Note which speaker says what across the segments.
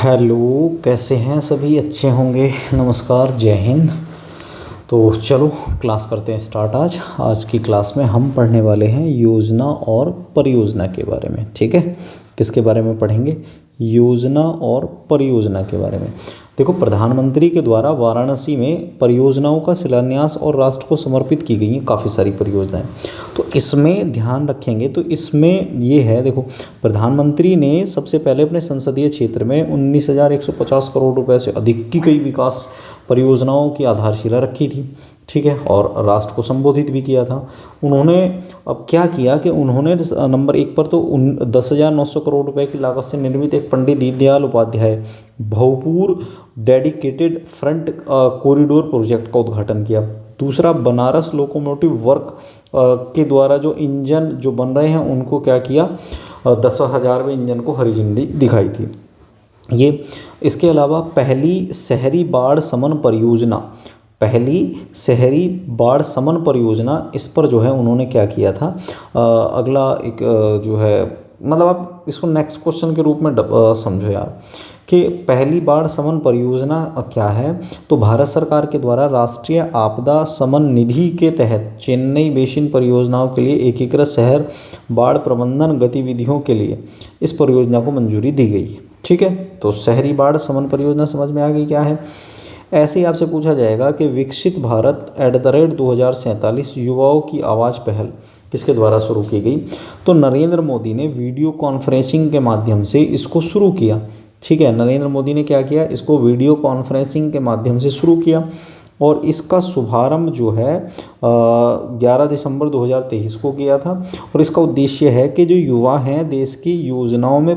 Speaker 1: Hello, कैसे हैं सभी? अच्छे होंगे। नमस्कार, जय हिंद। तो चलो क्लास करते हैं स्टार्ट। आज की क्लास में हम पढ़ने वाले हैं योजना और परियोजना के बारे में। ठीक है, किसके बारे में पढ़ेंगे? योजना और परियोजना के बारे में। देखो, प्रधानमंत्री के द्वारा वाराणसी में परियोजनाओं का शिलान्यास और राष्ट्र को समर्पित की गई हैं काफ़ी सारी परियोजनाएं। तो इसमें ध्यान रखेंगे तो इसमें ये है, देखो, प्रधानमंत्री ने सबसे पहले अपने संसदीय क्षेत्र में 19,150 करोड़ रुपए से अधिक की कई विकास परियोजनाओं की आधारशिला रखी थी। ठीक है, और राष्ट्र को संबोधित भी किया था उन्होंने। अब क्या किया कि उन्होंने नंबर 1 पर तो 10,900 करोड़ रुपए की लागत से निर्मित एक Pandit Deendayal Upadhyay Bhojpur dedicated front corridor project का उद्घाटन किया। दूसरा, बनारस लोकोमोटिव वर्क के द्वारा जो इंजन जो बन रहे हैं उनको क्या किया, 10,000वें इंजन को हरी झंडी दिखाई थी। ये इसके अलावा पहली शहरी बाढ़ शमन परियोजना, इस पर जो है उन्होंने क्या किया था। अगला एक जो है, मतलब आप इसको नेक्स्ट क्वेश्चन के रूप में समझो यार, कि पहली बाढ़ शमन परियोजना क्या है। तो भारत सरकार के द्वारा राष्ट्रीय आपदा शमन निधि के तहत चेन्नई बेसिन परियोजनाओं के लिए एकीकृत शहर बाढ़ प्रबंधन गतिविधियों के लिए इस परियोजना को मंजूरी दी गई है। ठीक है, तो शहरी बाढ़ शमन परियोजना समझ में आ गई क्या है। ऐसे ही आपसे पूछा जाएगा कि विकसित भारत @ 2047 युवाओं की आवाज़ पहल किसके द्वारा शुरू की गई। तो नरेंद्र मोदी ने वीडियो कॉन्फ्रेंसिंग के माध्यम से इसको शुरू किया। ठीक है, नरेंद्र मोदी ने क्या किया, इसको वीडियो कॉन्फ्रेंसिंग के माध्यम से शुरू किया और इसका शुभारंभ जो है 11 दिसंबर 2023 को किया था। और इसका उद्देश्य है कि जो युवा हैं देश की योजनाओं में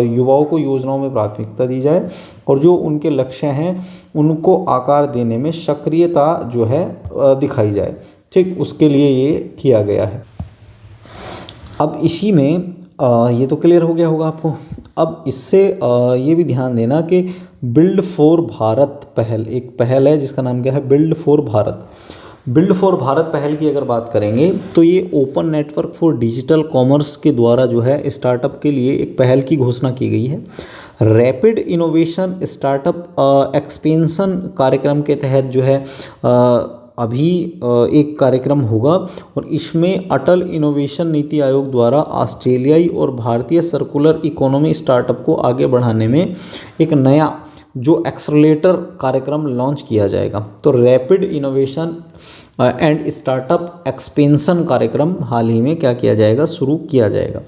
Speaker 1: युवाओं को योजनाओं में प्राथमिकता दी जाए और जो उनके लक्ष्य हैं उनको आकार देने में सक्रियता जो है दिखाई जाए। ठीक, उसके लिए ये किया गया है। अब इसी में ये तो क्लियर हो गया होगा आपको। अब इससे ये भी ध्यान देना कि बिल्ड फॉर भारत पहल, एक पहल है जिसका नाम क्या है, build for Bharat. Build for Bharat पहल की अगर बात करेंगे तो ये open network for digital commerce के द्वारा जो है स्टार्टअप के लिए एक पहल की घोषणा की गई है। रैपिड इनोवेशन स्टार्टअप एक्सपेंशन कार्यक्रम के तहत जो है अभी एक कार्यक्रम होगा और इसमें अटल इनोवेशन नीति आयोग द्वारा ऑस्ट्रेलियाई और भारतीय सर्कुलर इकोनॉमी स्टार्टअप को आगे बढ़ाने में एक नया जो एक्सेलरेटर कार्यक्रम लॉन्च किया जाएगा। तो rapid innovation and startup expansion कार्यक्रम हाल ही में क्या किया जाएगा, शुरू किया जाएगा।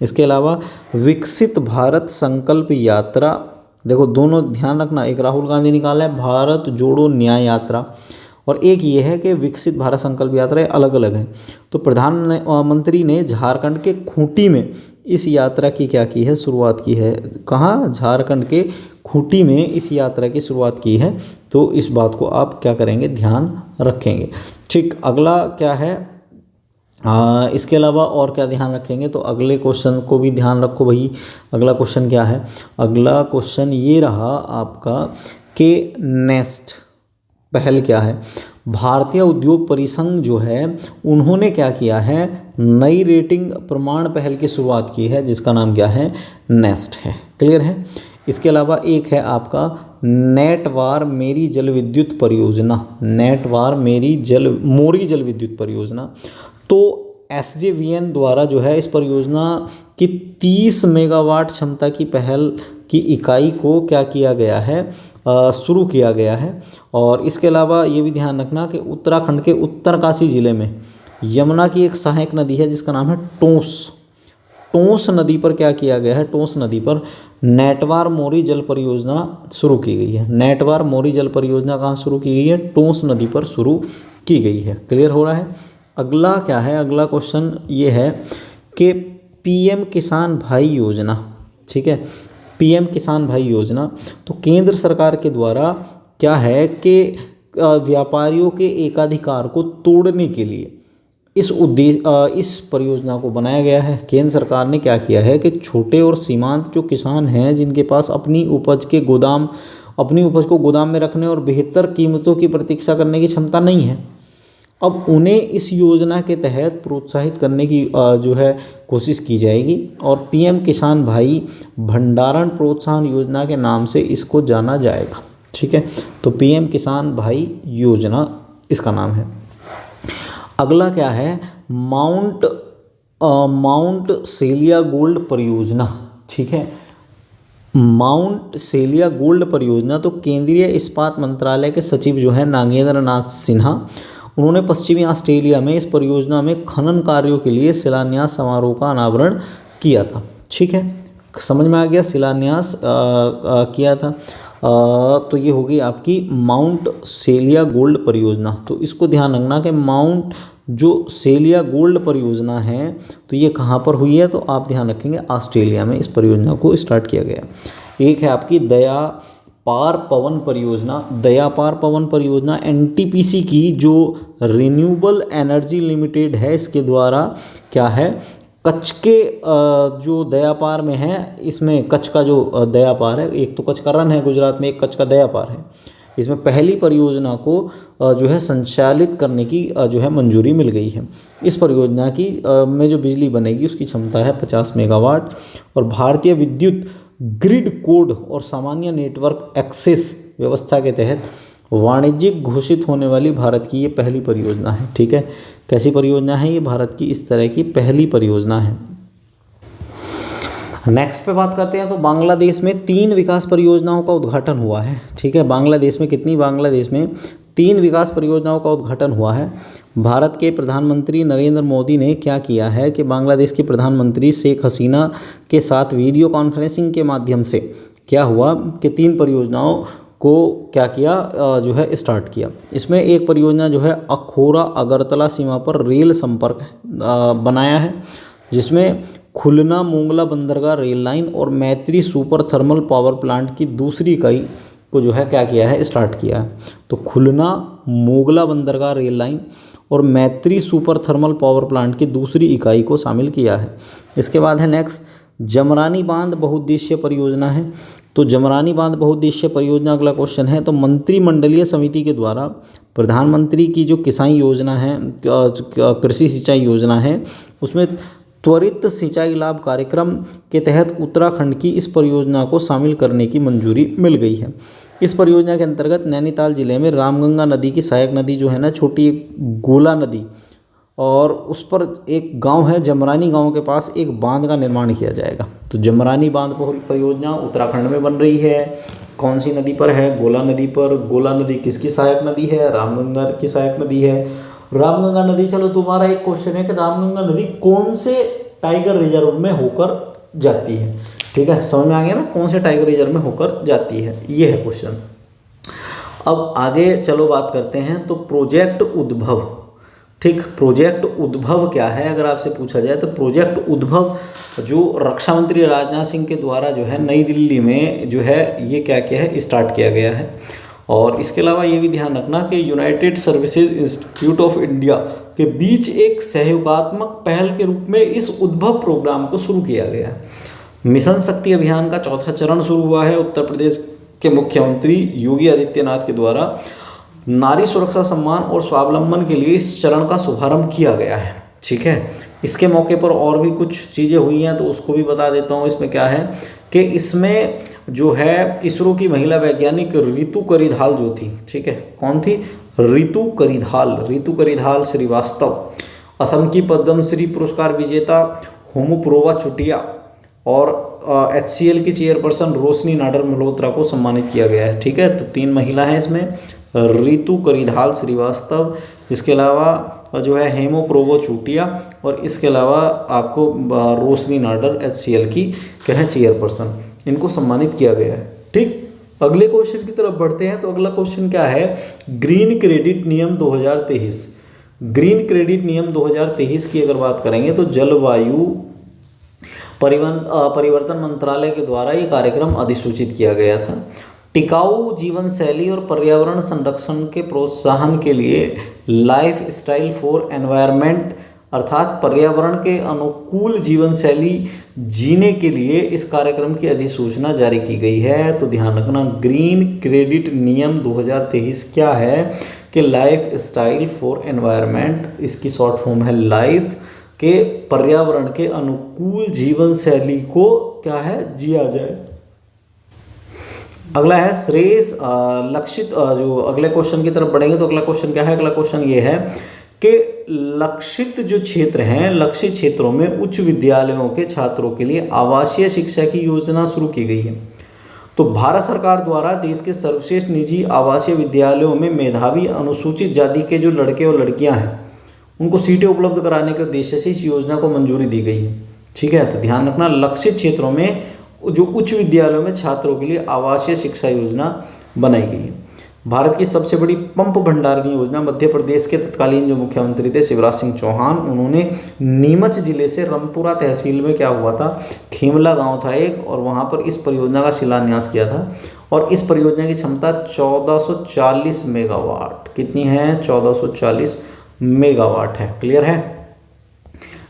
Speaker 1: इसके अलावा विकसित भारत संकल्प यात्रा, देखो दोनों ध्यान रखना, एक राहुल गांधी निकाला है भारत जोड़ो न्याय यात्रा और एक ये है कि विकसित भारत संकल्प यात्रा, अलग अलग हैं। तो प्रधानमंत्री ने झारखंड के खूंटी में इस यात्रा की क्या की है, शुरुआत की है। कहाँ? झारखंड के खूंटी में इस यात्रा की शुरुआत की है। तो इस बात को आप क्या करेंगे, ध्यान रखेंगे। ठीक, अगला क्या है, इसके अलावा और क्या ध्यान रखेंगे, तो अगले क्वेश्चन को भी ध्यान रखो भाई। अगला क्वेश्चन क्या है, अगला क्वेश्चन ये रहा आपका कि नेक्स्ट पहल क्या है। भारतीय उद्योग परिसंघ जो है उन्होंने क्या किया है, नई रेटिंग प्रमाण पहल की शुरुआत की है जिसका नाम क्या है, नेस्ट है। क्लियर है। इसके अलावा एक है आपका नेटवार मेरी जल विद्युत परियोजना, मोरी जल विद्युत परियोजना। तो SJVN द्वारा जो है इस परियोजना की 30 मेगावाट क्षमता की पहल की इकाई को क्या किया गया है, शुरू किया गया है। और इसके अलावा ये भी ध्यान रखना कि उत्तराखंड के उत्तरकाशी ज़िले में यमुना की एक सहायक नदी है जिसका नाम है टोंस नदी पर क्या किया गया है, टोंस नदी पर नेटवार मोरी जल परियोजना शुरू की गई है। नेटवार मोरी जल परियोजना कहाँ शुरू की गई है, टोंस नदी पर शुरू की गई है। क्लियर हो रहा है। अगला क्या है, अगला क्वेश्चन ये है कि PM किसान भाई योजना। ठीक है, PM किसान भाई योजना, तो केंद्र सरकार के द्वारा क्या है कि व्यापारियों के एकाधिकार को तोड़ने के लिए इस परियोजना को बनाया गया है। केंद्र सरकार ने क्या किया है कि छोटे और सीमांत जो किसान हैं जिनके पास अपनी उपज को गोदाम में रखने और बेहतर कीमतों की प्रतीक्षा करने की क्षमता नहीं है, अब उन्हें इस योजना के तहत प्रोत्साहित करने की जो है कोशिश की जाएगी और पीएम किसान भाई भंडारण प्रोत्साहन योजना के नाम से इसको जाना जाएगा। ठीक है, तो पीएम किसान भाई योजना इसका नाम है। अगला क्या है, माउंट सेलिया गोल्ड परियोजना। ठीक है, माउंट सेलिया गोल्ड परियोजना, तो केंद्रीय इस्पात मंत्रालय के सचिव जो है नागेंद्र नाथ सिन्हा, उन्होंने पश्चिमी ऑस्ट्रेलिया में इस परियोजना में खनन कार्यों के लिए शिलान्यास समारोह का अनावरण किया था। ठीक है, समझ में आ गया, शिलान्यास किया था। तो ये होगी आपकी माउंट सेलिया गोल्ड परियोजना। तो इसको ध्यान रखना कि माउंट जो सेलिया गोल्ड परियोजना है तो ये कहाँ पर हुई है, तो आप ध्यान रखेंगे ऑस्ट्रेलिया में इस परियोजना को स्टार्ट किया गया। एक है आपकी दया पार पवन परियोजना। दया पार पवन परियोजना एनटीपीसी की जो रिन्यूएबल एनर्जी लिमिटेड है, इसके द्वारा क्या है, कच्छ के जो दया पार में है, इसमें कच्छ का जो दया पार है, एक तो कच्छ का रण है गुजरात में, एक कच्छ का दया पार है, इसमें पहली परियोजना को जो है संचालित करने की जो है मंजूरी मिल गई है। इस परियोजना की में जो बिजली बनेगी उसकी क्षमता है 50 मेगावाट और भारतीय विद्युत ग्रिड कोड और सामान्य नेटवर्क एक्सेस व्यवस्था के तहत वाणिज्यिक घोषित होने वाली भारत की ये पहली परियोजना है। ठीक है, कैसी परियोजना है ये, भारत की इस तरह की पहली परियोजना है। नेक्स्ट पे बात करते हैं, तो बांग्लादेश में 3 विकास परियोजनाओं का उद्घाटन हुआ है। ठीक है, बांग्लादेश में कितनी, बांग्लादेश में 3 विकास परियोजनाओं का उद्घाटन हुआ है। भारत के प्रधानमंत्री नरेंद्र मोदी ने क्या किया है कि बांग्लादेश के प्रधानमंत्री शेख हसीना के साथ वीडियो कॉन्फ्रेंसिंग के माध्यम से क्या हुआ कि 3 परियोजनाओं को क्या किया, जो है स्टार्ट किया। इसमें एक परियोजना जो है अखोरा अगरतला सीमा पर रेल संपर्क बनाया है, जिसमें खुलना मोंगला बंदरगाह रेल लाइन और मैत्री सुपर थर्मल पावर प्लांट की दूसरी इकाई को जो है क्या किया है, स्टार्ट किया है। तो खुलना मोगला बंदरगाह रेल लाइन और मैत्री सुपर थर्मल पावर प्लांट की दूसरी इकाई को शामिल किया है। इसके बाद है नेक्स्ट जमरानी बांध बहुउद्देशीय परियोजना है। तो जमरानी बांध बहुउद्देशीय परियोजना, अगला क्वेश्चन है, तो मंत्रिमंडलीय समिति के द्वारा प्रधानमंत्री की जो किसान योजना है, कृषि सिंचाई योजना है, उसमें त्वरित सिंचाई लाभ कार्यक्रम के तहत उत्तराखंड की इस परियोजना को शामिल करने की मंजूरी मिल गई है। इस परियोजना के अंतर्गत नैनीताल जिले में रामगंगा नदी की सहायक नदी जो है ना, छोटी गोला नदी, और उस पर एक गांव है जमरानी, गांव के पास एक बांध का निर्माण किया जाएगा। तो जमरानी बांध परियोजना उत्तराखंड में बन रही है। कौन सी नदी पर है, गोला नदी पर। गोला नदी किसकी सहायक नदी है, रामगंगा की सहायक नदी है। रामगंगा नदी, चलो तुम्हारा एक क्वेश्चन है कि रामगंगा नदी कौन से टाइगर रिजर्व में होकर जाती है। ठीक है, समझ में आ गया ना, कौन से टाइगर रिजर्व में होकर जाती है, ये है क्वेश्चन। अब आगे चलो बात करते हैं, तो प्रोजेक्ट उद्भव। ठीक, प्रोजेक्ट उद्भव क्या है अगर आपसे पूछा जाए, तो प्रोजेक्ट उद्भव जो रक्षा मंत्री राजनाथ सिंह के द्वारा जो है नई दिल्ली में जो है ये क्या किया है, स्टार्ट किया गया है। और इसके अलावा ये भी ध्यान रखना कि United services institute of India के बीच एक सहयोगात्मक पहल के रूप में इस उद्भव प्रोग्राम को शुरू किया गया है। मिशन शक्ति अभियान का 4था चरण शुरू हुआ है। उत्तर प्रदेश के मुख्यमंत्री योगी आदित्यनाथ के द्वारा नारी सुरक्षा सम्मान और स्वावलंबन के लिए इस चरण का शुभारंभ किया गया है। ठीक है, इसके मौके पर और भी कुछ चीज़ें हुई हैं तो उसको भी बता देता हूँ। इसमें क्या है कि इसमें जो है इसरो की महिला वैज्ञानिक रितु करिधाल जो थी, ठीक है, कौन थी, रितु करिधाल श्रीवास्तव, असम की पद्मश्री पुरस्कार विजेता होमुप्रोवा चुटिया और HCL की चेयरपर्सन रोशनी नाडर मल्होत्रा को सम्मानित किया गया है। ठीक है, तो 3 महिला हैं इसमें, रितु करिधाल श्रीवास्तव, इसके अलावा जो है हेमोप्रोवो चूटिया और इसके अलावा आपको रोशनी नाडर HCL की क्या है चेयरपर्सन, इनको सम्मानित किया गया है। ठीक, अगले क्वेश्चन की तरफ बढ़ते हैं। तो अगला क्वेश्चन क्या है, ग्रीन क्रेडिट नियम 2023। ग्रीन क्रेडिट नियम 2023 की अगर बात करेंगे तो जलवायु परिवर्तन मंत्रालय के द्वारा ये कार्यक्रम अधिसूचित किया गया था। टिकाऊ जीवन शैली और पर्यावरण संरक्षण के प्रोत्साहन के लिए लाइफ स्टाइल फॉर एनवायरनमेंट अर्थात पर्यावरण के अनुकूल जीवन शैली जीने के लिए इस कार्यक्रम की अधिसूचना जारी की गई है। तो ध्यान रखना, ग्रीन क्रेडिट नियम 2023 क्या है कि लाइफ स्टाइल फॉर एनवायरनमेंट, इसकी शॉर्ट फॉर्म है लाइफ, के पर्यावरण के अनुकूल जीवन शैली को क्या है, जिया जाए। अगला है श्रेयस लक्षित, जो अगले क्वेश्चन की तरफ बढ़ेंगे तो अगला क्वेश्चन क्या है, अगला क्वेश्चन ये है कि लक्षित जो क्षेत्र हैं, लक्षित क्षेत्रों में उच्च विद्यालयों के छात्रों के लिए आवासीय शिक्षा की योजना शुरू की गई है। तो भारत सरकार द्वारा देश के सर्वश्रेष्ठ निजी आवासीय विद्यालयों में मेधावी अनुसूचित जाति के जो लड़के और लड़कियां हैं उनको सीटें उपलब्ध कराने के उद्देश्य से इस योजना को मंजूरी दी गई है। ठीक है, तो ध्यान रखना, लक्षित क्षेत्रों में जो उच्च विद्यालयों में छात्रों के लिए आवासीय शिक्षा योजना बनाई गई है। भारत की सबसे बड़ी पंप भंडारण योजना मध्य प्रदेश के तत्कालीन जो मुख्यमंत्री थे शिवराज सिंह चौहान, उन्होंने नीमच जिले से रामपुरा तहसील में क्या हुआ था, खेमला गांव था एक, और वहां पर इस परियोजना का शिलान्यास किया था। और इस परियोजना की क्षमता 1440 मेगावाट, कितनी है, 1440 मेगावाट है। क्लियर है।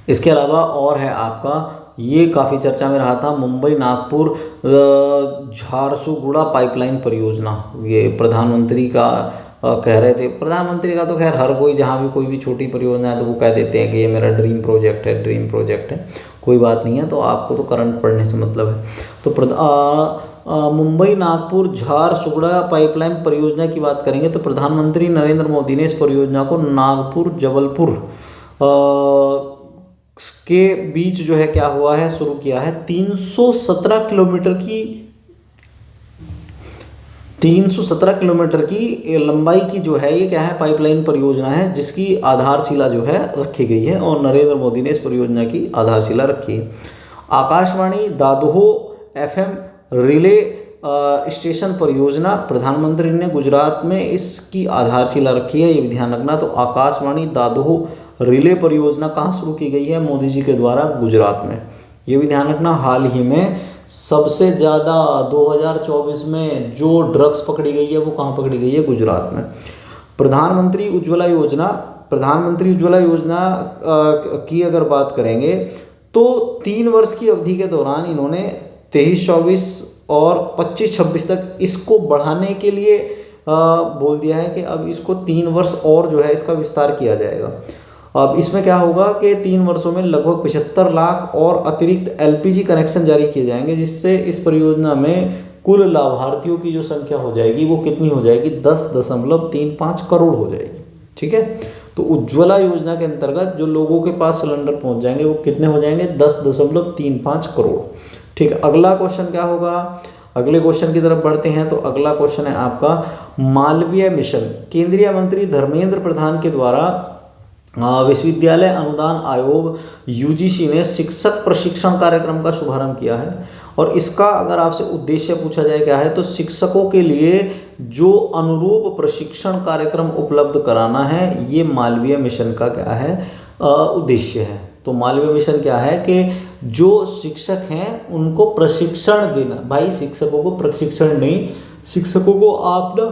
Speaker 1: इसके अलावा और है आपका, ये काफ़ी चर्चा में रहा था, मुंबई नागपुर झारसुगुड़ा पाइपलाइन परियोजना। ये प्रधानमंत्री का कह रहे थे, प्रधानमंत्री का तो खैर हर कोई जहाँ भी कोई भी छोटी परियोजना है तो वो कह देते हैं कि ये मेरा ड्रीम प्रोजेक्ट है, ड्रीम प्रोजेक्ट है, कोई बात नहीं है, तो आपको तो करंट पढ़ने से मतलब है। तो मुंबई नागपुर झारसुगुड़ा पाइपलाइन परियोजना की बात करेंगे तो प्रधानमंत्री नरेंद्र मोदी ने इस परियोजना को नागपुर जबलपुर के बीच जो है क्या हुआ है, शुरू किया है। 317 किलोमीटर की लंबाई की जो है ये क्या है, पाइपलाइन परियोजना है, जिसकी आधारशिला जो है रखी गई है और नरेंद्र मोदी ने इस परियोजना की आधारशिला रखी है। आकाशवाणी दादोह एफएम रिले स्टेशन परियोजना, प्रधानमंत्री ने गुजरात में इसकी आधारशिला रखी है, ये भी ध्यान रखना। तो आकाशवाणी दादोह रिले परियोजना कहाँ शुरू की गई है, मोदी जी के द्वारा गुजरात में, ये भी ध्यान रखना। हाल ही में सबसे ज़्यादा 2024 में जो ड्रग्स पकड़ी गई है वो कहाँ पकड़ी गई है, गुजरात में। प्रधानमंत्री उज्ज्वला योजना, प्रधानमंत्री उज्ज्वला योजना की अगर बात करेंगे तो 3 वर्ष की अवधि के दौरान इन्होंने 23-24 और 25-26 तक इसको बढ़ाने के लिए बोल दिया है कि अब इसको 3 वर्ष और जो है इसका विस्तार किया जाएगा। अब इसमें क्या होगा कि 3 वर्षों में लगभग 75 लाख और अतिरिक्त एलपीजी कनेक्शन जारी किए जाएंगे, जिससे इस परियोजना में कुल लाभार्थियों की जो संख्या हो जाएगी वो कितनी हो जाएगी, 10.35 करोड़ हो जाएगी। ठीक है, तो उज्ज्वला योजना के अंतर्गत जो लोगों के पास सिलेंडर पहुंच जाएंगे वो कितने हो जाएंगे, 10.35 करोड़। ठीक है, अगला क्वेश्चन क्या होगा, अगले क्वेश्चन की तरफ बढ़ते हैं। तो अगला क्वेश्चन है आपका मालवीय मिशन। केंद्रीय मंत्री धर्मेंद्र प्रधान के द्वारा विश्वविद्यालय अनुदान आयोग यूजीसी ने शिक्षक प्रशिक्षण कार्यक्रम का शुभारंभ किया है, और इसका अगर आपसे उद्देश्य पूछा जाए क्या है, तो शिक्षकों के लिए जो अनुरूप प्रशिक्षण कार्यक्रम उपलब्ध कराना है, ये मालवीय मिशन का क्या है, उद्देश्य है। तो मालवीय मिशन क्या है कि जो शिक्षक हैं उनको प्रशिक्षण देना। भाई शिक्षकों को प्रशिक्षण नहीं, शिक्षकों को आप ना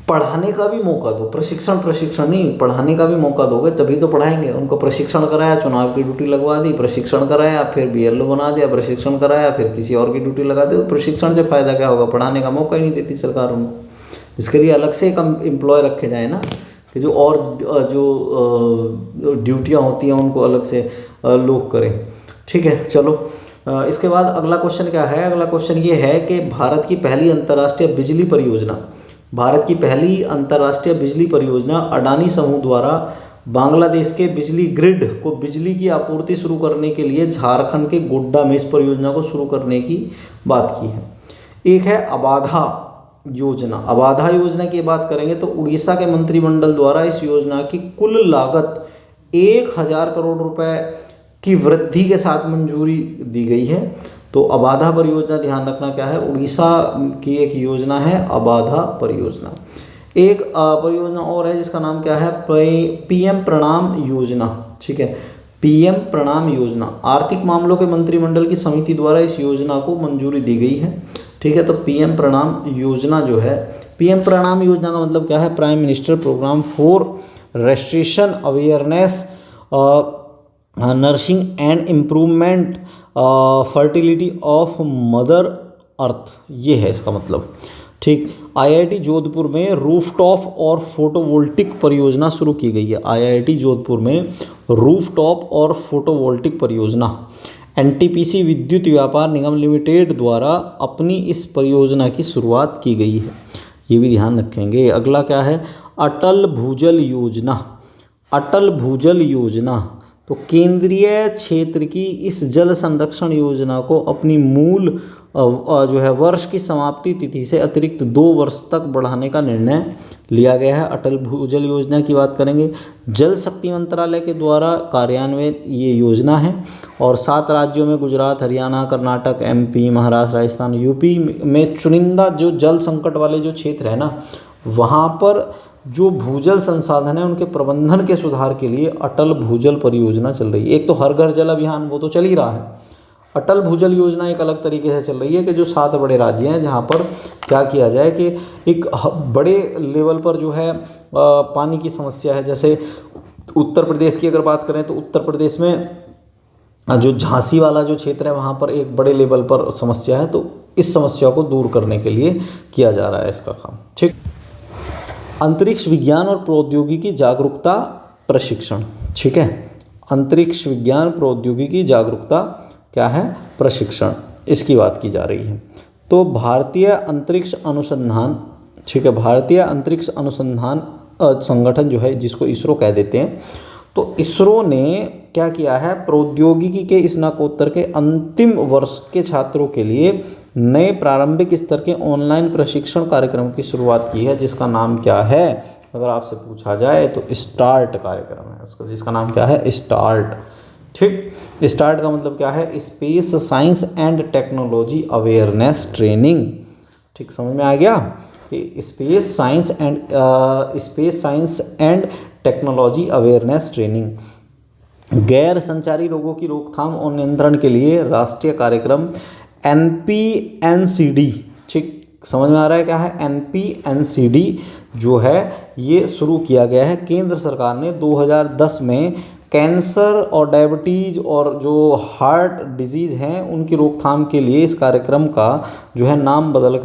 Speaker 1: पढ़ाने का भी मौका दो, प्रशिक्षण नहीं, पढ़ाने का भी मौका दोगे तभी तो पढ़ाएंगे। उनको प्रशिक्षण कराया, चुनाव की ड्यूटी लगवा दी, प्रशिक्षण कराया, फिर बीएलओ बना दिया, प्रशिक्षण कराया, फिर किसी और की ड्यूटी लगा दी, तो प्रशिक्षण से फ़ायदा क्या होगा, पढ़ाने का मौका ही नहीं देती सरकार उनको। इसके लिए अलग से एक एम्प्लॉय रखे जाए ना, कि जो और जो ड्यूटियाँ होती हैं उनको अलग से लोग करें। ठीक है, चलो इसके बाद अगला क्वेश्चन क्या है, अगला क्वेश्चन ये है कि भारत की पहली अंतर्राष्ट्रीय बिजली परियोजना, भारत की पहली अंतर्राष्ट्रीय बिजली परियोजना अडानी समूह द्वारा बांग्लादेश के बिजली ग्रिड को बिजली की आपूर्ति शुरू करने के लिए झारखंड के गोड्डा में इस परियोजना को शुरू करने की बात की है। एक है अबाधा योजना। अबाधा योजना की बात करेंगे तो उड़ीसा के मंत्रिमंडल द्वारा इस योजना की कुल लागत 1000 करोड़ रुपए की वृद्धि के साथ मंजूरी दी गई है। तो अबाधा परियोजना ध्यान रखना क्या है, उड़ीसा की एक योजना है अबाधा परियोजना। एक परियोजना और है जिसका नाम क्या है, पीएम प्रणाम योजना। ठीक है, पीएम प्रणाम योजना आर्थिक मामलों के मंत्रिमंडल की समिति द्वारा इस योजना को मंजूरी दी गई है। ठीक है, तो पीएम प्रणाम योजना जो है, पीएम प्रणाम योजना का मतलब क्या है, prime minister program for restriction awareness nursing and improvement fertility of mother earth, ये है इसका मतलब। ठीक। आईआईटी जोधपुर में रूफटॉप और फोटोवोल्टिक परियोजना शुरू की गई है। आईआईटी जोधपुर में रूफटॉप और फोटोवोल्टिक परियोजना एनटीपीसी विद्युत व्यापार निगम लिमिटेड द्वारा अपनी इस परियोजना की शुरुआत की गई है, ये भी ध्यान रखेंगे। अगला क्या है, अटल भूजल योजना। अटल भूजल योजना तो केंद्रीय क्षेत्र की इस जल संरक्षण योजना को अपनी मूल जो है वर्ष की समाप्ति तिथि से अतिरिक्त 2 वर्ष तक बढ़ाने का निर्णय लिया गया है। अटल भूजल योजना की बात करेंगे, जल शक्ति मंत्रालय के द्वारा कार्यान्वित ये योजना है और 7 राज्यों में गुजरात, हरियाणा, कर्नाटक, एमपी, महाराष्ट्र, राजस्थान, यूपी में चुनिंदा जो जल संकट वाले जो क्षेत्र है ना, वहाँ पर जो भूजल संसाधन है उनके प्रबंधन के सुधार के लिए अटल भूजल परियोजना चल रही है। एक तो हर घर जल अभियान वो तो चल ही रहा है, अटल भूजल योजना एक अलग तरीके से चल रही है कि जो 7 बड़े राज्य हैं जहाँ पर क्या किया जाए कि एक बड़े लेवल पर जो है पानी की समस्या है। जैसे उत्तर प्रदेश की अगर बात करें तो उत्तर प्रदेश में जो झांसी वाला जो क्षेत्र है वहाँ पर एक बड़े लेवल पर समस्या है, तो इस समस्या को दूर करने के लिए किया जा रहा है इसका काम। ठीक। अंतरिक्ष विज्ञान और प्रौद्योगिकी जागरूकता प्रशिक्षण। ठीक है, अंतरिक्ष विज्ञान प्रौद्योगिकी जागरूकता क्या है, प्रशिक्षण, इसकी बात की जा रही है। तो भारतीय अंतरिक्ष अनुसंधान, ठीक है, भारतीय अंतरिक्ष अनुसंधान संगठन जो है जिसको इसरो कह देते हैं, तो इसरो ने क्या किया है, प्रौद्योगिकी के स्नातकोत्तर के अंतिम वर्ष के छात्रों के लिए नए प्रारंभिक स्तर के ऑनलाइन प्रशिक्षण कार्यक्रम की शुरुआत की है, जिसका नाम क्या है, अगर आपसे पूछा जाए तो स्टार्ट कार्यक्रम है उसका, जिसका नाम क्या है, स्टार्ट। ठीक, स्टार्ट का मतलब क्या है, space science and technology awareness training. ठीक, समझ में आ गया कि space science and technology awareness training. गैर संचारी रोगों की रोकथाम और नियंत्रण के लिए राष्ट्रीय कार्यक्रम NPNCD, ठीक, समझ में आ रहा है क्या है, NPNCD जो है ये शुरू किया गया है। केंद्र सरकार ने 2010 में कैंसर और डायबिटीज़ और जो हार्ट डिजीज़ हैं उनकी रोकथाम के लिए इस कार्यक्रम का जो है नाम बदलने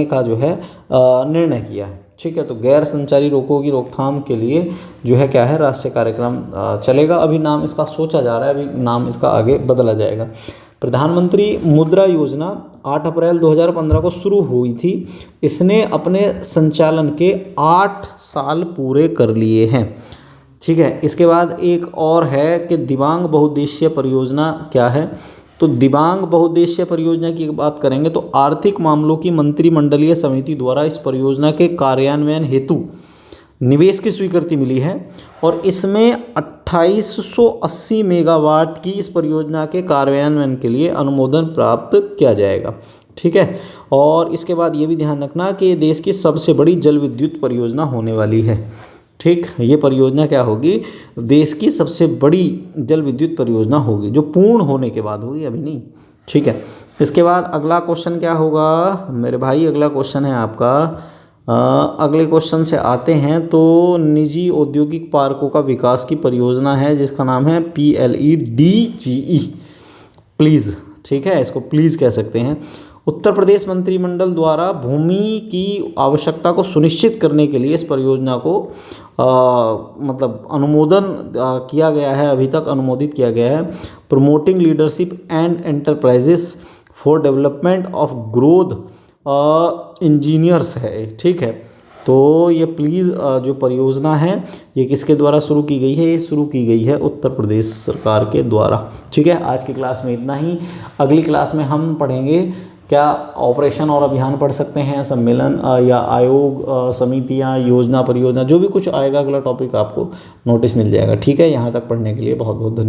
Speaker 1: का जो है निर्णय किया है। ठीक है, तो गैर संचारी रोगों की रोकथाम के लिए जो है क्या है, राष्ट्रीय कार्यक्रम चलेगा। अभी नाम इसका सोचा जा रहा है, अभी नाम इसका आगे बदला जाएगा। प्रधानमंत्री मुद्रा योजना 8 अप्रैल 2015 को शुरू हुई थी। इसने अपने संचालन के 8 साल पूरे कर लिए हैं। ठीक है, इसके बाद एक और है कि दिबांग बहुउद्देशीय परियोजना क्या है, तो दिबांग बहुउद्देशीय परियोजना की बात करेंगे तो आर्थिक मामलों की मंत्रिमंडलीय समिति द्वारा इस परियोजना के कार्यान्वयन हेतु निवेश की स्वीकृति मिली है और इसमें 2880 मेगावाट की इस परियोजना के कार्यान्वयन के लिए अनुमोदन प्राप्त किया जाएगा। ठीक है, और इसके बाद ये भी ध्यान रखना कि ये देश की सबसे बड़ी जल विद्युत परियोजना होने वाली है। ठीक, ये परियोजना क्या होगी, देश की सबसे बड़ी जल विद्युत परियोजना होगी, जो पूर्ण होने के बाद होगी, अभी नहीं। ठीक है, इसके बाद अगला क्वेश्चन क्या होगा मेरे भाई, अगला क्वेश्चन है आपका, अगले क्वेश्चन से आते हैं तो निजी औद्योगिक पार्कों का विकास की परियोजना है जिसका नाम है PLEDGE, प्लीज़। ठीक है, इसको प्लीज़ कह सकते हैं। उत्तर प्रदेश मंत्रिमंडल द्वारा भूमि की आवश्यकता को सुनिश्चित करने के लिए इस परियोजना को मतलब अनुमोदन किया गया है, अभी तक अनुमोदित किया गया है। Promoting leadership and enterprises for development of growth engineers है। ठीक है, तो ये प्लीज़ जो परियोजना है ये किसके द्वारा शुरू की गई है, ये शुरू की गई है उत्तर प्रदेश सरकार के द्वारा। ठीक है, आज की क्लास में इतना ही। अगली क्लास में हम पढ़ेंगे क्या ऑपरेशन और अभियान पढ़ सकते हैं, सम्मेलन या आयोग, समितियां, योजना, परियोजना, जो भी कुछ आएगा अगला टॉपिक आपको नोटिस मिल जाएगा। ठीक है, यहाँ तक पढ़ने के लिए बहुत बहुत धन्यवाद।